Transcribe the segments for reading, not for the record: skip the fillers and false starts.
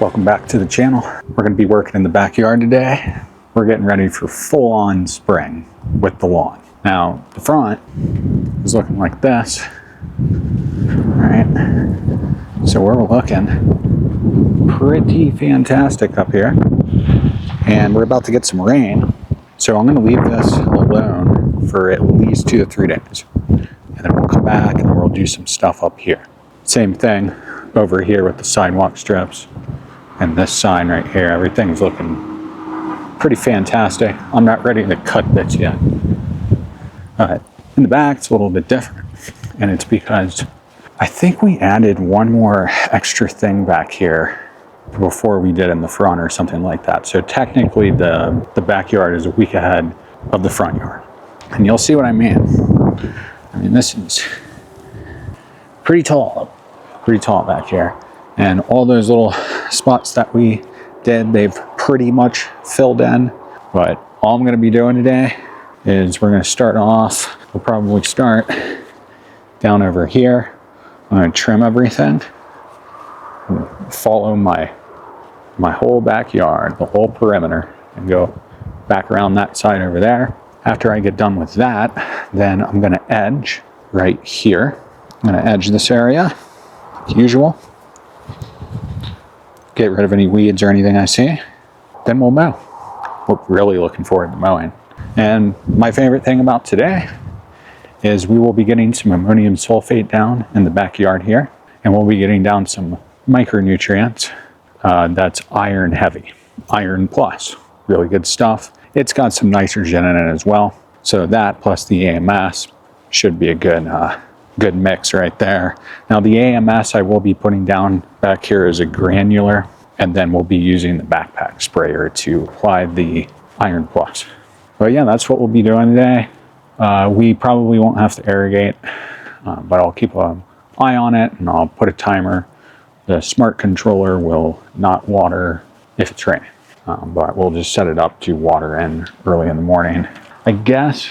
Welcome back to the channel. We're going to be working in the backyard today. We're getting ready for full-on spring with the lawn. Now, the front is looking like this. All right, so we're looking pretty fantastic up here. And we're about to get some rain. So I'm going to leave this alone for at least 2 to 3 days. And then we'll come back and we'll do some stuff up here. Same thing over here with the sidewalk strips and this sign right here. Everything's looking pretty fantastic. I'm not ready to cut this yet. In the back, it's a little bit different. And it's because I think we added one more extra thing back here before we did in the front or something like that. So technically the backyard is a week ahead of the front yard. And you'll see what I mean. I mean, this is pretty tall back here. And all those little spots that we did, they've pretty much filled in. But all I'm gonna be doing today is we're gonna start off, we'll probably start down over here. I'm gonna trim everything, follow my whole backyard, the whole perimeter, and go back around that side over there. After I get done with that, then I'm gonna edge right here. I'm gonna edge this area, like usual. Get rid of any weeds or anything I see. Then we'll mow. We're really looking forward to mowing. And my favorite thing about today is we will be getting some ammonium sulfate down in the backyard here. And we'll be getting down some micronutrients that's iron heavy, iron plus, really good stuff. It's got some nitrogen in it as well. So that plus the AMS should be a good mix right there. Now the AMS I will be putting down back here as a granular, and then we'll be using the backpack sprayer to apply the iron plus. But yeah, that's what we'll be doing today. We probably won't have to irrigate, but I'll keep an eye on it and I'll put a timer. The smart controller will not water if it's raining, but we'll just set it up to water in early in the morning. I guess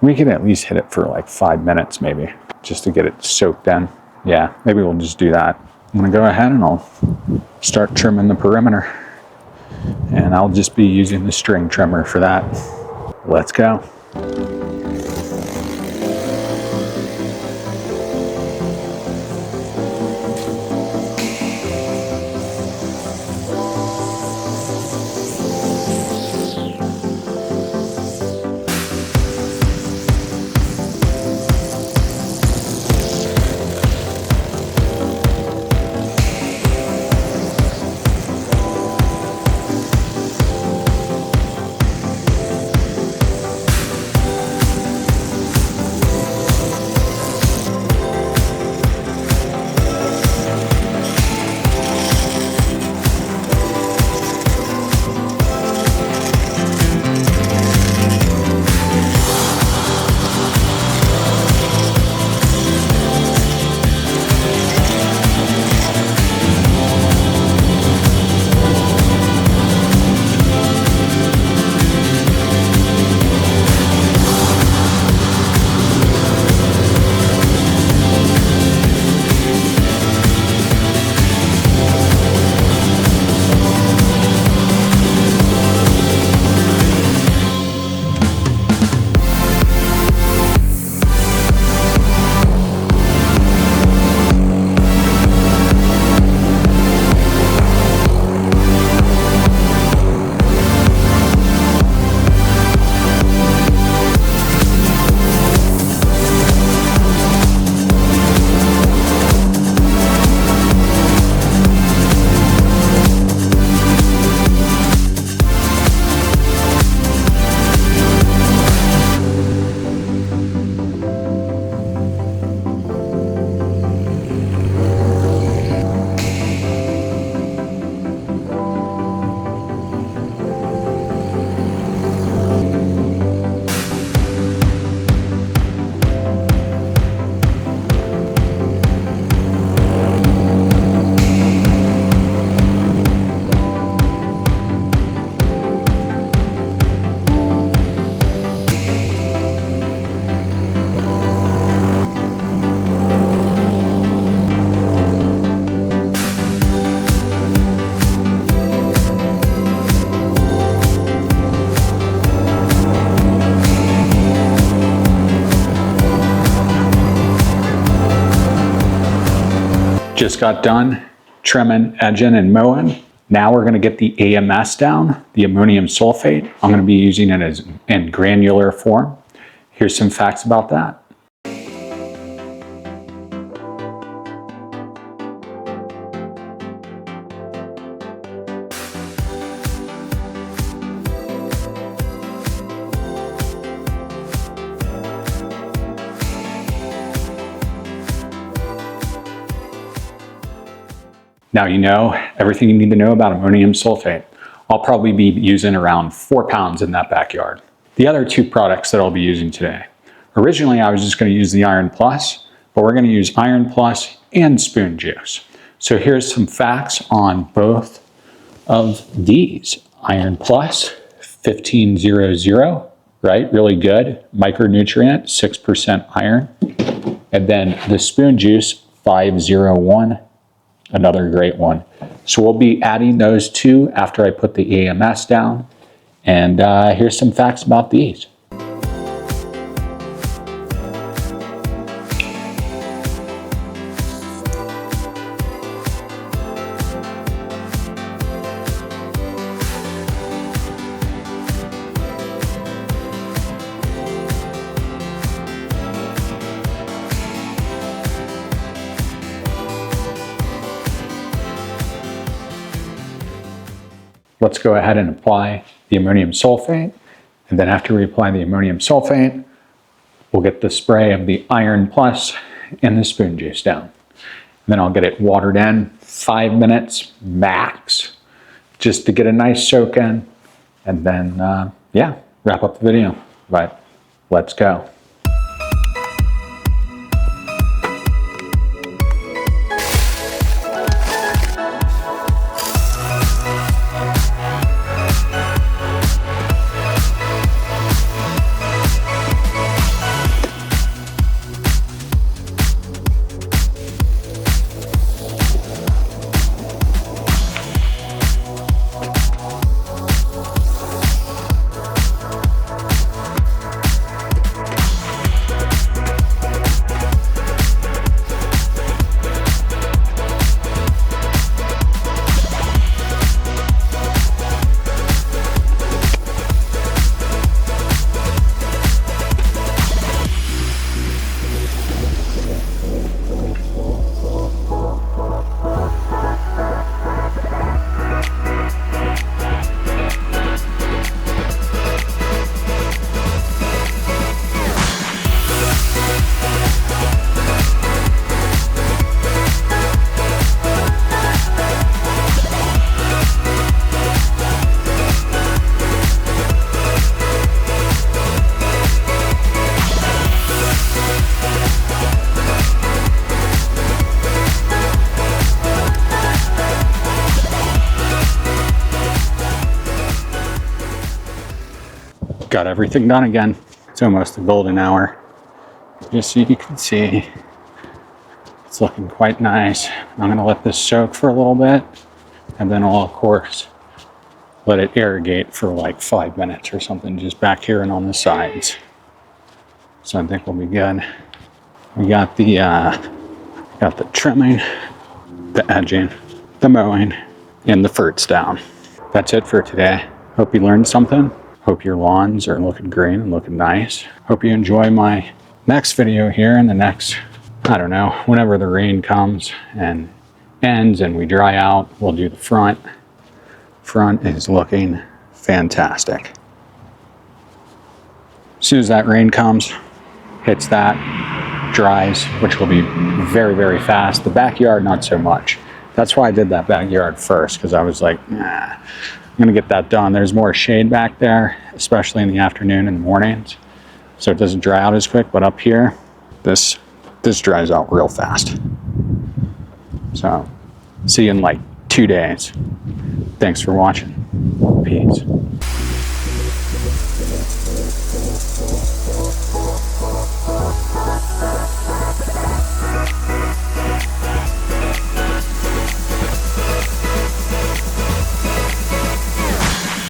we could at least hit it for like 5 minutes maybe, just to get it soaked in. Yeah, maybe we'll just do that. I'm gonna go ahead and I'll start trimming the perimeter. And I'll just be using the string trimmer for that. Let's go. Just got done trimming, edging, and mowing. Now we're going to get the AMS down, the ammonium sulfate. I'm going to be using it as in granular form. Here's some facts about that. Now you know everything you need to know about ammonium sulfate. I'll probably be using around 4 pounds in that backyard. The other 2 products that I'll be using today. Originally I was just going to use the Iron Plus, but we're going to use Iron Plus and Spoon Juice. So here's some facts on both of these. Iron Plus, 1500, right? Really good. Micronutrient, 6% iron. And then the Spoon Juice, 501. Another great one. So we'll be adding those 2 after I put the AMS down. And here's some facts about these. Let's go ahead and apply the ammonium sulfate. And then after we apply the ammonium sulfate, we'll get the spray of the Iron Plus and the Spoon Juice down. And then I'll get it watered in 5 minutes max, just to get a nice soak in. And then, yeah, wrap up the video. But let's go. Got everything done again. It's almost the golden hour. Just so you can see, it's looking quite nice. I'm gonna let this soak for a little bit, and then I'll of course let it irrigate for like 5 minutes or something, just back here and on the sides. So I think we'll be good. We got the trimming, the edging, the mowing, and the ferts down. That's it for today. Hope you learned something. Hope your lawns are looking green and looking nice. Hope you enjoy my next video here in the next, I don't know, whenever the rain comes and ends and we dry out, we'll do the front. Front is looking fantastic. As soon as that rain comes, hits that, dries, which will be very, very fast. The backyard, not so much. That's why I did that backyard first, because I was like, nah, I'm gonna get that done. There's more shade back there, especially in the afternoon and mornings, so it doesn't dry out as quick. But up here, this dries out real fast. So see you in like 2 days. Thanks for watching. Peace.